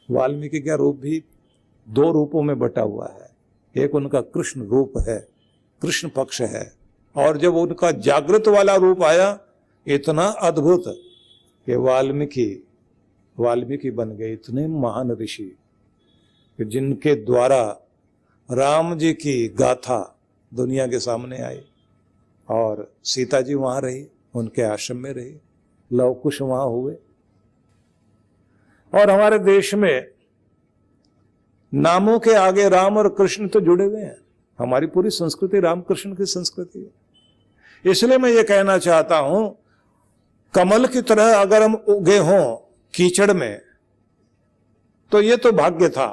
वाल्मीकि का रूप भी दो रूपों में बटा हुआ है। एक उनका कृष्ण रूप है, कृष्ण पक्ष है, और जब उनका जागृत वाला रूप आया इतना अद्भुत कि वाल्मीकि बन गए इतने महान ऋषि कि जिनके द्वारा राम जी की गाथा दुनिया के सामने आई, और सीता जी वहां रही, उनके आश्रम में रही, लव कुश वहां हुए। और हमारे देश में नामों के आगे राम और कृष्ण तो जुड़े हुए हैं। हमारी पूरी संस्कृति राम कृष्ण की संस्कृति है। इसलिए मैं ये कहना चाहता हूं, कमल की तरह अगर हम उगे हों कीचड़ में, तो ये तो भाग्य था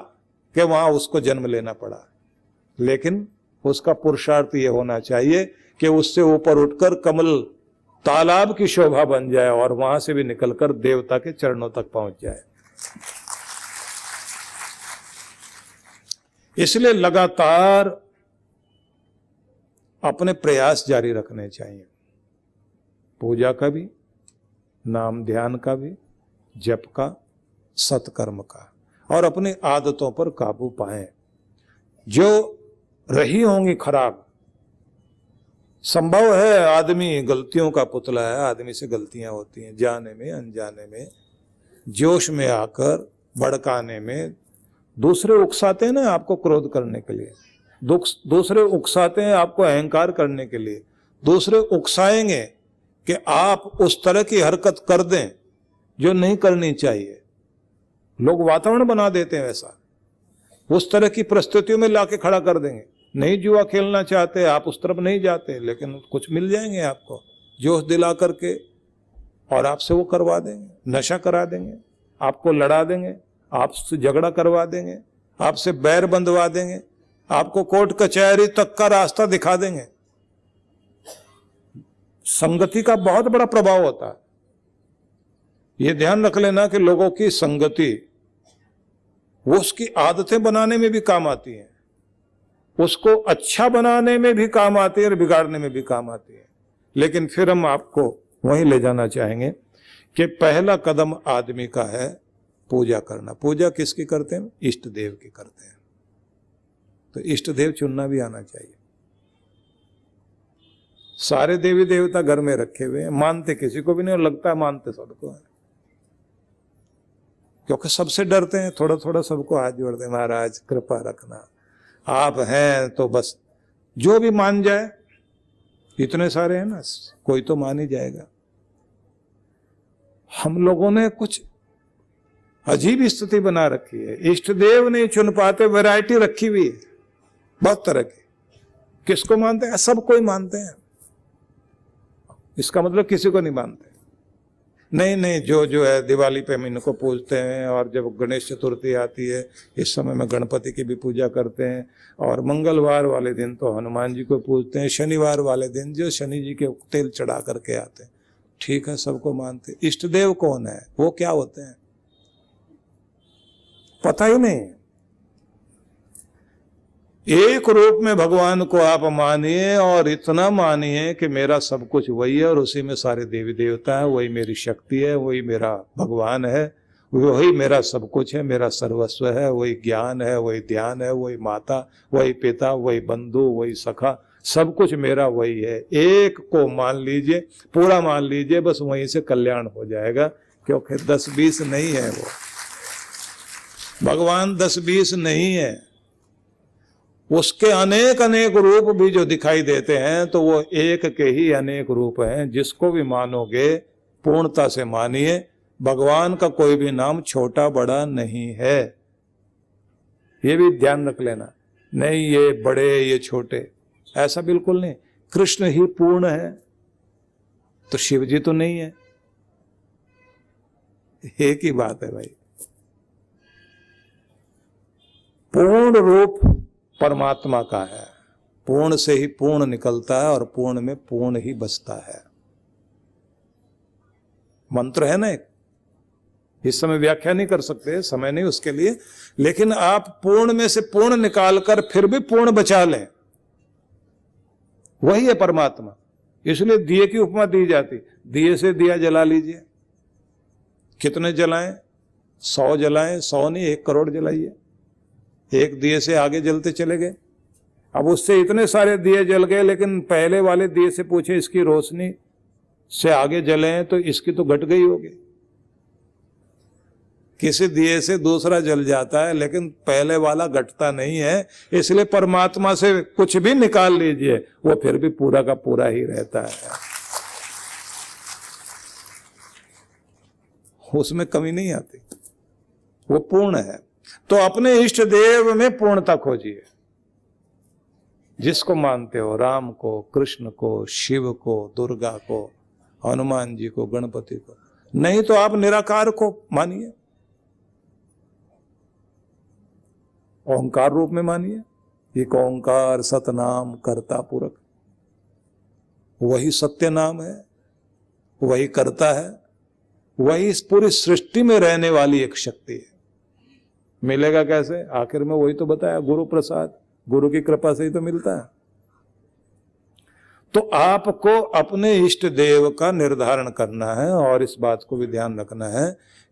कि वहां उसको जन्म लेना पड़ा, लेकिन उसका पुरुषार्थ ये होना चाहिए कि उससे ऊपर उठकर कमल तालाब की शोभा बन जाए और वहां से भी निकलकर देवता के चरणों तक पहुंच जाए। इसलिए लगातार अपने प्रयास जारी रखने चाहिए, पूजा का भी, नाम ध्यान का भी, जप का, सत्कर्म का, और अपनी आदतों पर काबू पाएं जो रही होंगी खराब। संभव है, आदमी गलतियों का पुतला है, आदमी से गलतियां होती हैं, जाने में अनजाने में, जोश में आकर, भड़काने में। दूसरे उकसाते हैं ना आपको क्रोध करने के लिए, दूसरे उकसाते हैं आपको अहंकार करने के लिए, दूसरे उकसाएंगे कि आप उस तरह की हरकत कर दें जो नहीं करनी चाहिए। लोग वातावरण बना देते हैं वैसा, उस तरह की परिस्थितियों में लाके खड़ा कर देंगे। नहीं जुआ खेलना चाहते आप, उस तरफ नहीं जाते, लेकिन कुछ मिल जाएंगे आपको जोश दिला करके, और आपसे वो करवा देंगे, नशा करा देंगे, आपको लड़ा देंगे, आपसे झगड़ा करवा देंगे, आपसे बैर बंधवा देंगे, आपको कोर्ट कचहरी तक का रास्ता दिखा देंगे। संगति का बहुत बड़ा प्रभाव होता है। ये ध्यान रख लेना कि लोगों की संगति वो उसकी आदतें बनाने में भी काम आती है, उसको अच्छा बनाने में भी काम आती है और बिगाड़ने में भी काम आती है। लेकिन फिर हम आपको वहीं ले जाना चाहेंगे कि पहला कदम आदमी का है पूजा करना। पूजा किसकी करते हैं? इष्ट देव की करते हैं। तो इष्ट देव चुनना भी आना चाहिए। सारे देवी देवता घर में रखे हुए हैं, मानते किसी को भी नहीं, और लगता है मानते सबको है, क्योंकि सबसे डरते हैं। थोड़ा थोड़ा सबको हाथ जोड़ते हैं, महाराज कृपा रखना, आप हैं तो बस जो भी मान जाए। इतने सारे हैं ना, कोई तो मान ही जाएगा। हम लोगों ने कुछ अजीब स्थिति बना रखी है, इष्ट देव नहीं चुन पाते, वैरायटी रखी हुई है बहुत तरह की। किसको मानते हैं? सबको ही मानते हैं। इसका मतलब किसी को नहीं मानते। नहीं, जो है दिवाली पे हम इनको पूजते हैं, और जब गणेश चतुर्थी आती है इस समय में गणपति की भी पूजा करते हैं, और मंगलवार वाले दिन तो हनुमान जी को पूजते हैं, शनिवार वाले दिन जो शनि जी के तेल चढ़ा करके आते हैं। ठीक है, सबको मानते। इष्ट देव कौन है, वो क्या होते हैं, पता ही नहीं। एक रूप में भगवान को आप मानिए, और इतना मानिए कि मेरा सब कुछ वही है, और उसी में सारे देवी देवता हैं, वही मेरी शक्ति है, वही मेरा भगवान है, वही मेरा सब कुछ है, मेरा सर्वस्व है, वही ज्ञान है, वही ध्यान है, वही माता, वही पिता, वही बंधु, वही सखा, सब कुछ मेरा वही है। एक को मान लीजिए, पूरा मान लीजिए, बस वहीं से कल्याण हो जाएगा। क्योंकि 10-20 नहीं है, वो भगवान 10-20 नहीं है। उसके अनेक अनेक रूप भी जो दिखाई देते हैं, तो वो एक के ही अनेक रूप हैं। जिसको भी मानोगे पूर्णता से मानिए। भगवान का कोई भी नाम छोटा बड़ा नहीं है, ये भी ध्यान रख लेना। नहीं ये बड़े ये छोटे, ऐसा बिल्कुल नहीं। कृष्ण ही पूर्ण है, तो शिव जी तो नहीं है। एक ही बात है भाई। पूर्ण रूप परमात्मा का है, पूर्ण से ही पूर्ण निकलता है, और पूर्ण में पूर्ण ही बसता है। मंत्र है ना एक, इस समय व्याख्या नहीं कर सकते, समय नहीं उसके लिए, लेकिन आप पूर्ण में से पूर्ण निकालकर फिर भी पूर्ण बचा लें, वही है परमात्मा। इसलिए दिए की उपमा दी जाती, दिए से दिया जला लीजिए। कितने जलाएं? 100 जलाएं, 100 नहीं 1 करोड़ जलाइए, एक दिए से आगे जलते चले गए। अब उससे इतने सारे दिए जल गए, लेकिन पहले वाले दिए से पूछे इसकी रोशनी से आगे जले हैं तो इसकी तो घट गई होगी। किसी दिए से दूसरा जल जाता है लेकिन पहले वाला घटता नहीं है। इसलिए परमात्मा से कुछ भी निकाल लीजिए वो फिर भी पूरा का पूरा ही रहता है, उसमें कमी नहीं आती, वो पूर्ण है। तो अपने इष्ट देव में पूर्णता खोजिए, जिसको मानते हो, राम को, कृष्ण को, शिव को, दुर्गा को, हनुमान जी को, गणपति को, नहीं तो आप निराकार को मानिए, ओंकार रूप में मानिए। एक ओंकार सतनाम कर्ता पुरख, वही सत्य नाम है, वही करता है, वही इस पूरी सृष्टि में रहने वाली एक शक्ति है। मिलेगा कैसे? आखिर में वही तो बताया, गुरु प्रसाद, गुरु की कृपा से ही तो मिलता है। तो आपको अपने इष्ट देव का निर्धारण करना है और इस बात को भी ध्यान रखना है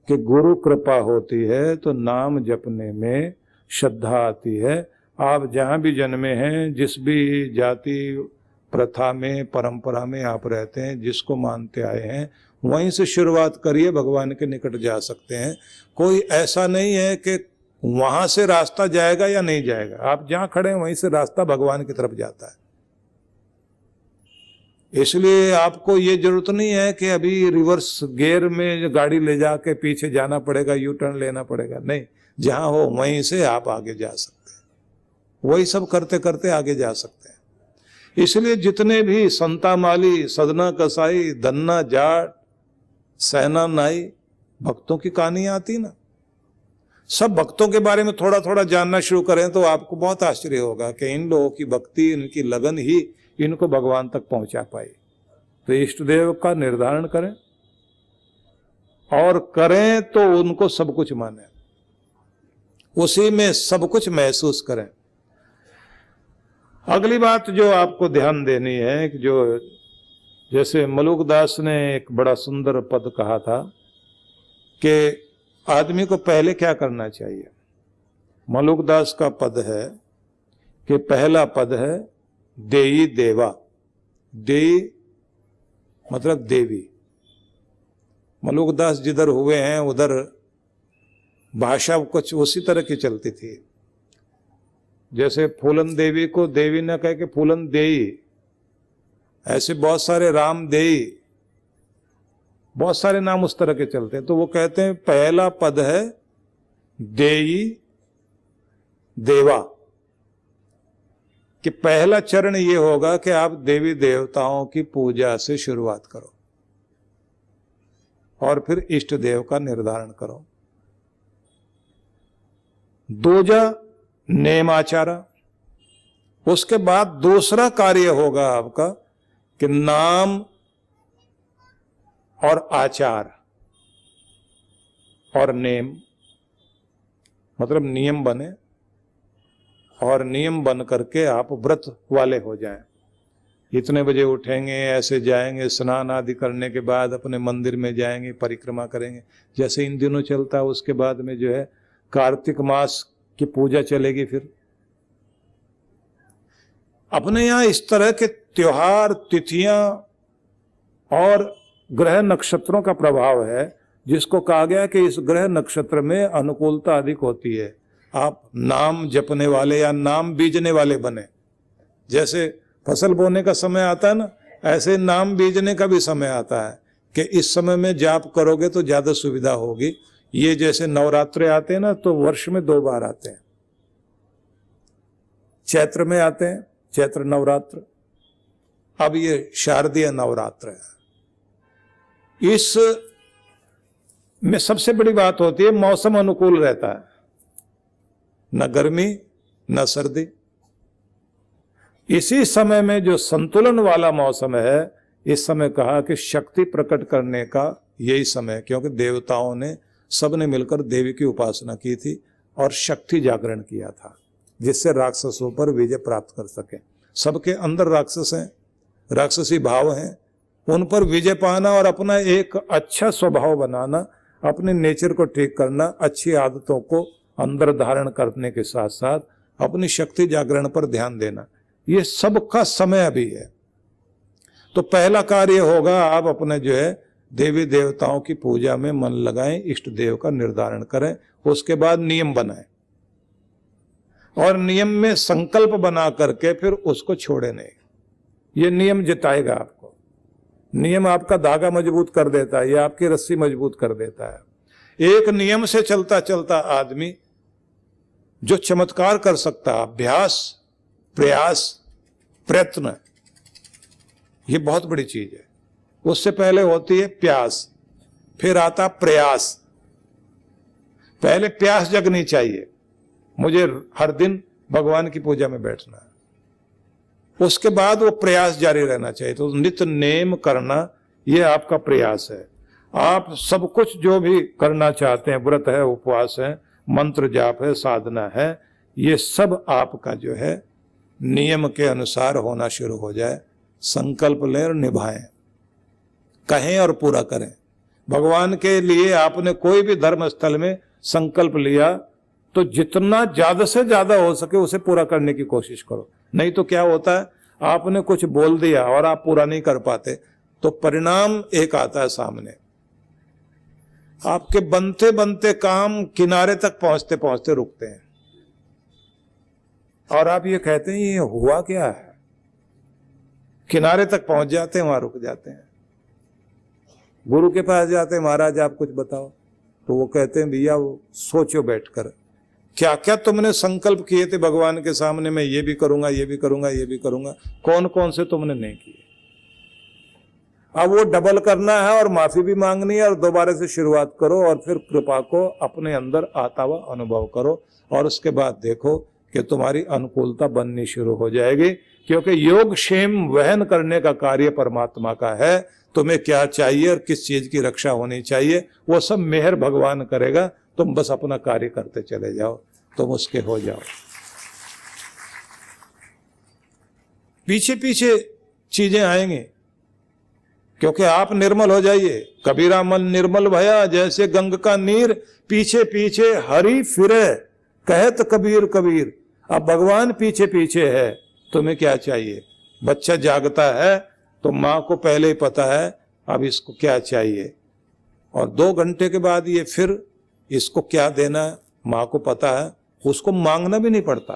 कि गुरु कृपा होती है तो नाम जपने में श्रद्धा आती है। आप जहां भी जन्मे हैं, जिस भी जाति प्रथा में, परंपरा में आप रहते हैं, जिसको मानते आए हैं, वहीं से शुरुआत करिए, भगवान के निकट जा सकते हैं। कोई ऐसा नहीं है कि वहां से रास्ता जाएगा या नहीं जाएगा, आप जहां खड़े हैं वहीं से रास्ता भगवान की तरफ जाता है। इसलिए आपको ये जरूरत नहीं है कि अभी रिवर्स गियर में गाड़ी ले जाके पीछे जाना पड़ेगा, यू टर्न लेना पड़ेगा, नहीं, जहां हो वहीं से आप आगे जा सकते हैं। वही सब करते करते आगे जा सकते हैं। इसलिए जितने भी संता माली, सदना कसाई, धन्ना जाट, सहना नाई, भक्तों की कहानी आती ना, सब भक्तों के बारे में थोड़ा थोड़ा जानना शुरू करें तो आपको बहुत आश्चर्य होगा कि इन लोगों की भक्ति, इनकी लगन ही इनको भगवान तक पहुंचा पाई। तो इष्ट देव का निर्धारण करें और करें तो उनको सब कुछ माने, उसी में सब कुछ महसूस करें। अगली बात जो आपको ध्यान देनी है कि जो जैसे मलुकदास ने एक बड़ा सुंदर पद कहा था कि आदमी को पहले क्या करना चाहिए। मलुकदास का पद है कि पहला पद है देई देवा। देई मतलब देवी। मलुकदास जिधर हुए हैं उधर भाषा कुछ उसी तरह की चलती थी। जैसे फूलन देवी को देवी न कह के फूलन देई, ऐसे बहुत सारे राम देई, बहुत सारे नाम उस तरह के चलते हैं। तो वो कहते हैं पहला पद है देई देवा, कि पहला चरण ये होगा कि आप देवी देवताओं की पूजा से शुरुआत करो और फिर इष्ट देव का निर्धारण करो। दूजा नेमाचारा। उसके बाद दूसरा कार्य होगा आपका कि नाम और आचार और नेम, मतलब नियम बने और नियम बन करके आप व्रत वाले हो जाएं। इतने बजे उठेंगे, ऐसे जाएंगे, स्नान आदि करने के बाद अपने मंदिर में जाएंगे, परिक्रमा करेंगे, जैसे इन दिनों चलता है। उसके बाद में जो है कार्तिक मास की पूजा चलेगी। फिर अपने यहाँ इस तरह के त्योहार, तिथियां और ग्रह नक्षत्रों का प्रभाव है, जिसको कहा गया कि इस ग्रह नक्षत्र में अनुकूलता अधिक होती है। आप नाम जपने वाले या नाम बीजने वाले बने। जैसे फसल बोने का समय आता है ना, ऐसे नाम बीजने का भी समय आता है कि इस समय में जाप करोगे तो ज्यादा सुविधा होगी। ये जैसे नवरात्रे आते हैं ना, तो वर्ष में 2 बार आते हैं। चैत्र में आते हैं, चैत्र नवरात्र, अब ये शारदीय नवरात्र है। इस में सबसे बड़ी बात होती है मौसम अनुकूल रहता है, न गर्मी न सर्दी। इसी समय में जो संतुलन वाला मौसम है, इस समय कहा कि शक्ति प्रकट करने का यही समय, क्योंकि देवताओं ने सबने मिलकर देवी की उपासना की थी और शक्ति जागरण किया था, जिससे राक्षसों पर विजय प्राप्त कर सके। सबके अंदर राक्षस हैं, राक्षसी भाव हैं, उन पर विजय पाना और अपना एक अच्छा स्वभाव बनाना, अपने नेचर को ठीक करना, अच्छी आदतों को अंदर धारण करने के साथ साथ अपनी शक्ति जागरण पर ध्यान देना, ये सबका समय अभी है। तो पहला कार्य होगा, आप अपने जो है देवी देवताओं की पूजा में मन लगाएं, इष्ट देव का निर्धारण करें, उसके बाद नियम बनाएं और नियम में संकल्प बना करके फिर उसको छोड़े नहीं। ये नियम जिताएगा आपको। नियम आपका धागा मजबूत कर देता है, ये आपकी रस्सी मजबूत कर देता है। एक नियम से चलता चलता आदमी जो चमत्कार कर सकता है, अभ्यास, प्रयास, प्रयत्न, ये बहुत बड़ी चीज है। उससे पहले होती है प्यास, फिर आता प्रयास। पहले प्यास जगनी चाहिए, मुझे हर दिन भगवान की पूजा में बैठना है, उसके बाद वो प्रयास जारी रहना चाहिए। तो नित्य नेम करना, ये आपका प्रयास है। आप सब कुछ जो भी करना चाहते हैं, व्रत है, उपवास है, मंत्र जाप है, साधना है, ये सब आपका जो है नियम के अनुसार होना शुरू हो जाए। संकल्प लें और निभाएं, कहें और पूरा करें। भगवान के लिए आपने कोई भी धर्म स्थल में संकल्प लिया तो जितना ज्यादा से ज्यादा हो सके उसे पूरा करने की कोशिश करो। नहीं तो क्या होता है, आपने कुछ बोल दिया और आप पूरा नहीं कर पाते तो परिणाम एक आता है सामने। आपके बनते बनते काम किनारे तक पहुंचते पहुंचते रुकते हैं और आप ये कहते हैं ये हुआ क्या है। किनारे तक पहुंच जाते हैं, वहां रुक जाते हैं। गुरु के पास जाते हैं, महाराज आप कुछ बताओ, तो वो कहते हैं भैया वो सोचो बैठकर क्या क्या तुमने संकल्प किए थे भगवान के सामने, मैं ये भी करूंगा, ये भी करूंगा, ये भी करूंगा, कौन कौन से तुमने नहीं किए। अब वो डबल करना है और माफी भी मांगनी है और दोबारा से शुरुआत करो और फिर कृपा को अपने अंदर आता हुआ अनुभव करो और उसके बाद देखो कि तुम्हारी अनुकूलता बननी शुरू हो जाएगी। क्योंकि योग क्षेम वहन करने का कार्य परमात्मा का है। तुम्हें क्या चाहिए और किस चीज की रक्षा होनी चाहिए वो सब मेहर भगवान करेगा। तुम बस अपना कार्य करते चले जाओ, तुम उसके हो जाओ। पीछे पीछे चीजें आएंगी क्योंकि आप निर्मल हो जाइए। कबीरा मन निर्मल भया जैसे गंग का नीर, पीछे पीछे हरि फिरे कहत कबीर कबीर। अब भगवान पीछे पीछे है, तुम्हें क्या चाहिए। बच्चा जागता है तो माँ को पहले ही पता है अब इसको क्या चाहिए, और 2 घंटे के बाद ये फिर इसको क्या देना है माँ को पता है। उसको मांगना भी नहीं पड़ता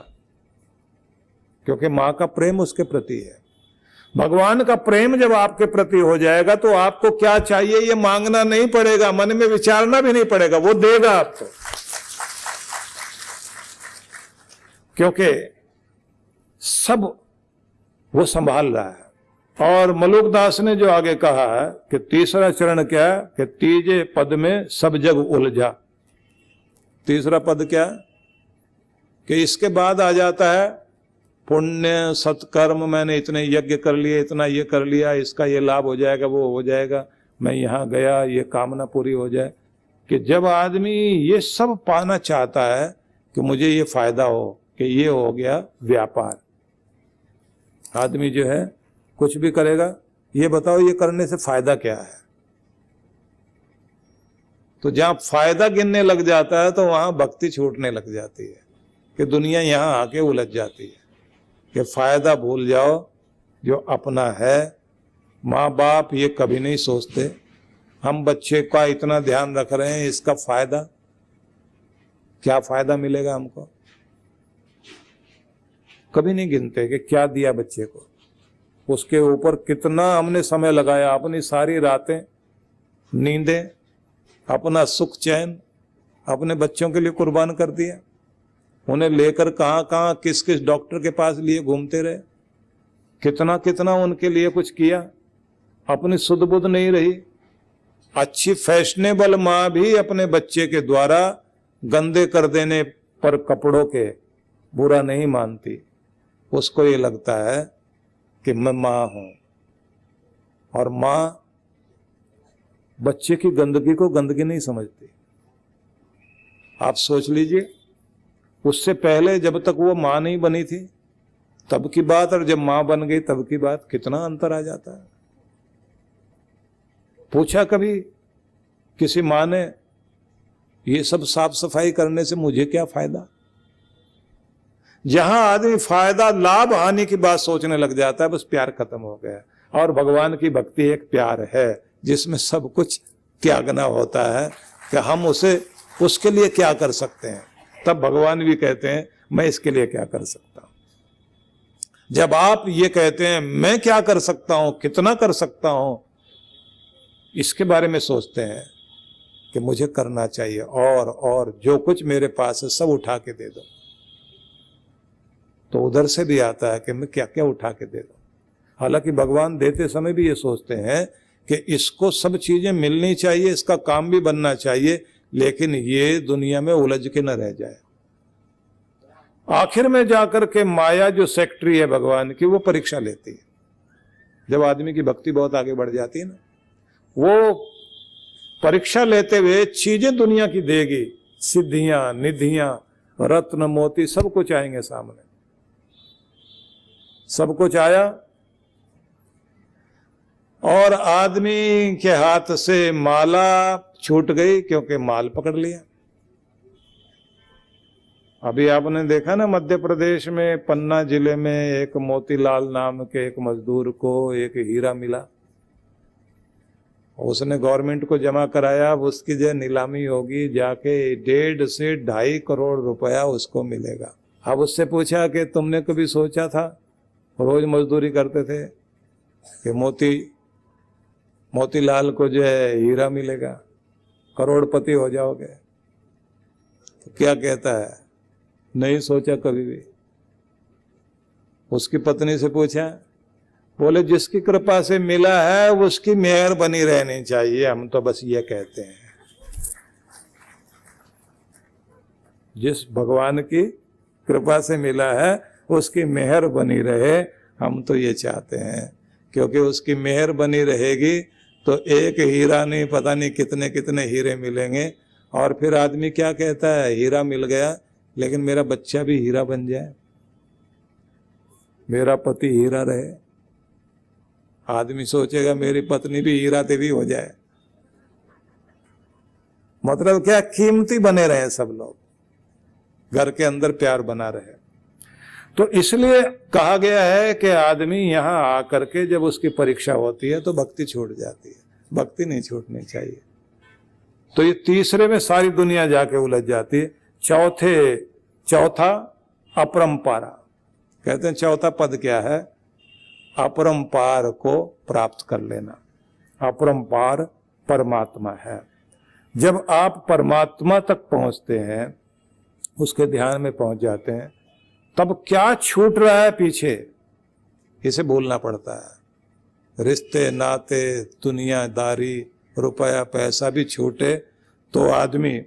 क्योंकि माँ का प्रेम उसके प्रति है। भगवान का प्रेम जब आपके प्रति हो जाएगा तो आपको क्या चाहिए ये मांगना नहीं पड़ेगा, मन में विचारना भी नहीं पड़ेगा, वो देगा आपको। क्योंकि सब वो संभाल रहा है। और मलुकदास ने जो आगे कहा है कि तीसरा चरण क्या है कि तीजे पद में सब जग उलझा। तीसरा पद क्या है कि इसके बाद आ जाता है पुण्य सत्कर्म, मैंने इतने यज्ञ कर लिए, इतना ये कर लिया, इसका ये लाभ हो जाएगा, वो हो जाएगा, मैं यहाँ गया, ये कामना पूरी हो जाए। कि जब आदमी ये सब पाना चाहता है कि मुझे ये फायदा हो, कि ये हो गया व्यापार। आदमी जो है कुछ भी करेगा, ये बताओ ये करने से फायदा क्या है। तो जहां फायदा गिनने लग जाता है तो वहां भक्ति छूटने लग जाती है कि दुनिया यहां आके उलझ जाती है कि फायदा भूल जाओ जो अपना है। माँ बाप ये कभी नहीं सोचते हम बच्चे का इतना ध्यान रख रहे हैं, इसका फायदा क्या, फायदा मिलेगा हमको, कभी नहीं गिनते कि क्या दिया बच्चे को, उसके ऊपर कितना हमने समय लगाया, अपनी सारी रातें, नींदें, अपना सुख चैन अपने बच्चों के लिए कुर्बान कर दिया। उन्हें लेकर कहाँ कहाँ किस किस डॉक्टर के पास लिए घूमते रहे, कितना कितना उनके लिए कुछ किया, अपनी सुध बुध नहीं रही। अच्छी फैशनेबल माँ भी अपने बच्चे के द्वारा गंदे कर देने पर कपड़ों के बुरा नहीं मानती। उसको ये लगता है कि मैं माँ हूं, और माँ बच्चे की गंदगी को गंदगी नहीं समझती। आप सोच लीजिए, उससे पहले जब तक वो माँ नहीं बनी थी तब की बात और जब माँ बन गई तब की बात, कितना अंतर आ जाता है। पूछा कभी किसी माँ ने ये सब साफ सफाई करने से मुझे क्या फायदा? जहां आदमी फायदा लाभ हानि की बात सोचने लग जाता है, बस प्यार खत्म हो गया। और भगवान की भक्ति एक प्यार है जिसमें सब कुछ त्यागना होता है कि हम उसके लिए क्या कर सकते हैं। तब भगवान भी कहते हैं मैं इसके लिए क्या कर सकता हूं। जब आप ये कहते हैं मैं क्या कर सकता हूं, कितना कर सकता हूं, इसके बारे में सोचते हैं कि मुझे करना चाहिए और जो कुछ मेरे पास है सब उठा के दे दो, तो उधर से भी आता है कि मैं क्या क्या उठा के दे दूं। हालांकि भगवान देते समय भी ये सोचते हैं कि इसको सब चीजें मिलनी चाहिए, इसका काम भी बनना चाहिए, लेकिन ये दुनिया में उलझ के न रह जाए। आखिर में जाकर के माया जो सेक्रेटरी है भगवान की, वो परीक्षा लेती है। जब आदमी की भक्ति बहुत आगे बढ़ जाती है ना, वो परीक्षा लेते हुए चीजें दुनिया की देगी, सिद्धियां, निधियां, रत्न मोती सब कुछ आएंगे सामने। सब कुछ आया और आदमी के हाथ से माला छूट गई क्योंकि माल पकड़ लिया। अभी आपने देखा ना मध्य प्रदेश में पन्ना जिले में एक मोतीलाल नाम के एक मजदूर को एक हीरा मिला। उसने गवर्नमेंट को जमा कराया, अब उसकी जो नीलामी होगी जाके 1.5 से 2.5 करोड़ रुपया उसको मिलेगा। अब उससे पूछा कि तुमने कभी सोचा था, रोज मजदूरी करते थे, कि मोतीलाल को जो है हीरा मिलेगा, करोड़पति हो जाओगे? तो क्या कहता है, नहीं सोचा कभी भी। उसकी पत्नी से पूछा, बोले जिसकी कृपा से मिला है उसकी मेहर बनी रहनी चाहिए, हम तो बस ये कहते हैं। जिस भगवान की कृपा से मिला है उसकी मेहर बनी रहे, हम तो ये चाहते हैं, क्योंकि उसकी मेहर बनी रहेगी तो एक हीरा नहीं, पता नहीं कितने कितने हीरे मिलेंगे। और फिर आदमी क्या कहता है, हीरा मिल गया लेकिन मेरा बच्चा भी हीरा बन जाए, मेरा पति हीरा रहे। आदमी सोचेगा मेरी पत्नी भी हीरा देवी हो जाए। मतलब क्या, कीमती बने रहे सब लोग, घर के अंदर प्यार बना रहे। तो इसलिए कहा गया है कि आदमी यहां आकर के जब उसकी परीक्षा होती है तो भक्ति छूट जाती है। भक्ति नहीं छूटनी चाहिए। तो ये तीसरे में सारी दुनिया जाके उलझ जाती है। चौथा अपरंपारा, कहते हैं चौथा पद क्या है, अपरंपार को प्राप्त कर लेना। अपरंपार परमात्मा है। जब आप परमात्मा तक पहुंचते हैं, उसके ध्यान में पहुंच जाते हैं, तब क्या छूट रहा है पीछे, इसे बोलना पड़ता है। रिश्ते नाते दुनियादारी रुपया पैसा भी छूटे तो आदमी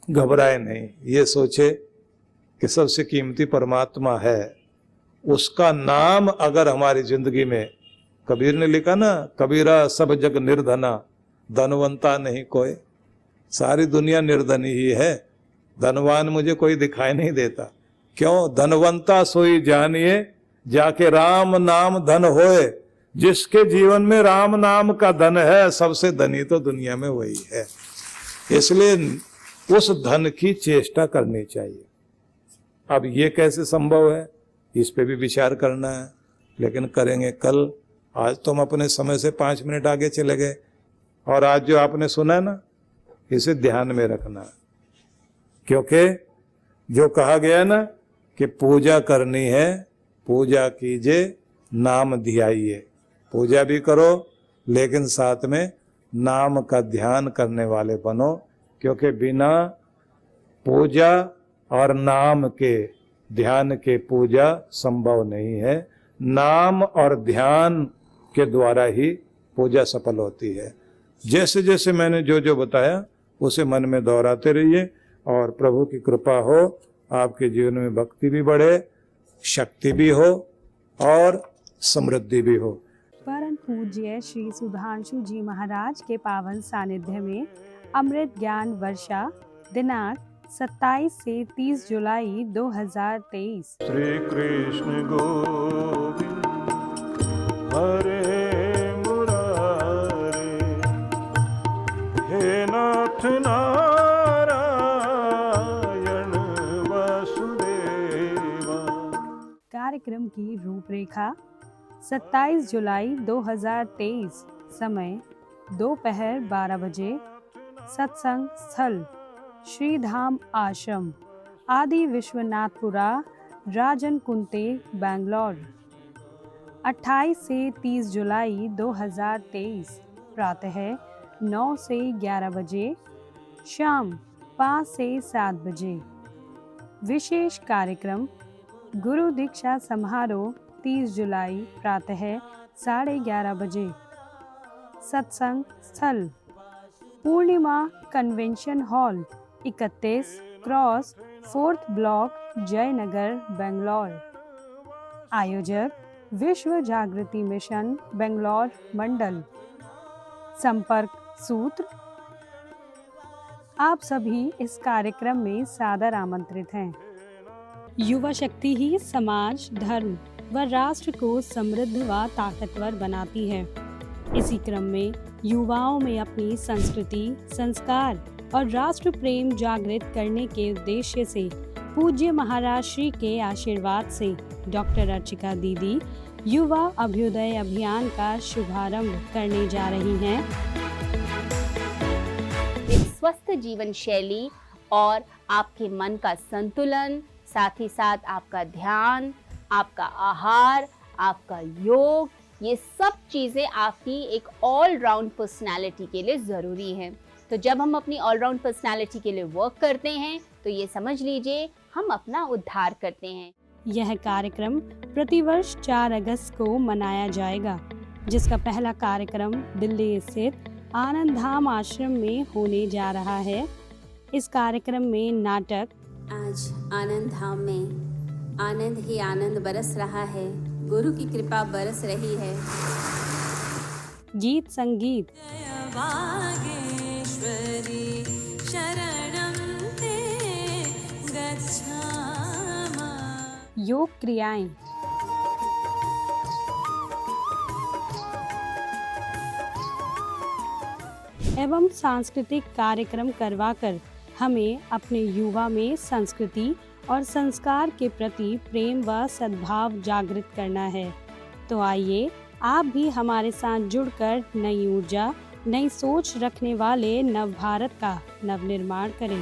घबराए नहीं, ये सोचे कि सबसे कीमती परमात्मा है। उसका नाम अगर हमारी जिंदगी में, कबीर ने लिखा ना, कबीरा सब जग निर्धना धनवंता नहीं कोई। सारी दुनिया निर्धनी ही है, धनवान मुझे कोई दिखाई नहीं देता। क्यों? धनवंता सोई जानिए जाके राम नाम धन होए। जिसके जीवन में राम नाम का धन है, सबसे धनी तो दुनिया में वही है। इसलिए उस धन की चेष्टा करनी चाहिए। अब ये कैसे संभव है, इस पे भी विचार करना है, लेकिन करेंगे कल। आज तो हम अपने समय से 5 मिनट आगे चले गए, और आज जो आपने सुना ना, इसे ध्यान में रखना, क्योंकि जो कहा गया ना कि पूजा करनी है, पूजा कीजिए नाम ध्याइए। पूजा भी करो लेकिन साथ में नाम का ध्यान करने वाले बनो, क्योंकि बिना पूजा और नाम के ध्यान के पूजा संभव नहीं है। नाम और ध्यान के द्वारा ही पूजा सफल होती है। जैसे जैसे मैंने जो जो बताया उसे मन में दोहराते रहिए, और प्रभु की कृपा हो, आपके जीवन में भक्ति भी बढ़े, शक्ति भी हो और समृद्धि भी हो। परम पूज्य श्री सुधांशु जी महाराज के पावन सानिध्य में अमृत ज्ञान वर्षा दिनांक 27 से 30 जुलाई 2023। श्री कृष्ण गोविंद हरे मुरारे, हे नाथ नारायण कार्यक्रम की रूपरेखा 27 जुलाई 2023 समय दोपहर 12 बजे। सत्संग स्थल श्री धाम आश्रम, आदि विश्वनाथपुरा, राजन कुंते, बैंगलोर। 28 से 30 जुलाई 2023 प्रातः 9 से 11 बजे, शाम 5 से 7 बजे। विशेष कार्यक्रम गुरु दीक्षा समारोह 30 जुलाई प्रातः 11:30 बजे। सत्संग स्थल Purnima convention hall, 31 cross 4th block, Jayanagar, Bangalore. आयोजक विश्व जागृति मिशन, बेंगलोर मंडल। संपर्क सूत्र। आप सभी इस कार्यक्रम में सादर आमंत्रित हैं। युवा शक्ति ही समाज, धर्म व राष्ट्र को समृद्ध व ताकतवर बनाती है। इसी क्रम में युवाओं में अपनी संस्कृति, संस्कार और राष्ट्र प्रेम जागृत करने के उद्देश्य से पूज्य महाराज श्री के आशीर्वाद से डॉक्टर अर्चिका दीदी युवा अभ्युदय अभियान का शुभारंभ करने जा रही हैं। एक स्वस्थ जीवन शैली और आपके मन का संतुलन, साथ ही साथ आपका ध्यान, आपका आहार, आपका योग, ये सब चीज़ें आपकी एक ऑल राउंड पर्सनालिटी के लिए ज़रूरी हैं। तो जब हम अपनी ऑल राउंड पर्सनालिटी के लिए वर्क करते हैं तो ये समझ लीजिए हम अपना उद्धार करते हैं। यह कार्यक्रम प्रतिवर्ष 4 अगस्त को मनाया जाएगा, जिसका पहला कार्यक्रम दिल्ली स्थित आनंद धाम आश्रम में होने जा रहा है। इस कार्यक्रम में नाटक, आज आनंद धाम में आनंद ही आनंद बरस रहा है, गुरु की कृपा बरस रही है। गीत संगीत, योग क्रियाएं, एवं सांस्कृतिक कार्यक्रम करवाकर हमें अपने युवा में संस्कृति और संस्कार के प्रति प्रेम व सद्भाव जागृत करना है। तो आइए आप भी हमारे साथ जुड़कर नई ऊर्जा, नई सोच रखने वाले नव भारत का नव निर्माण करें।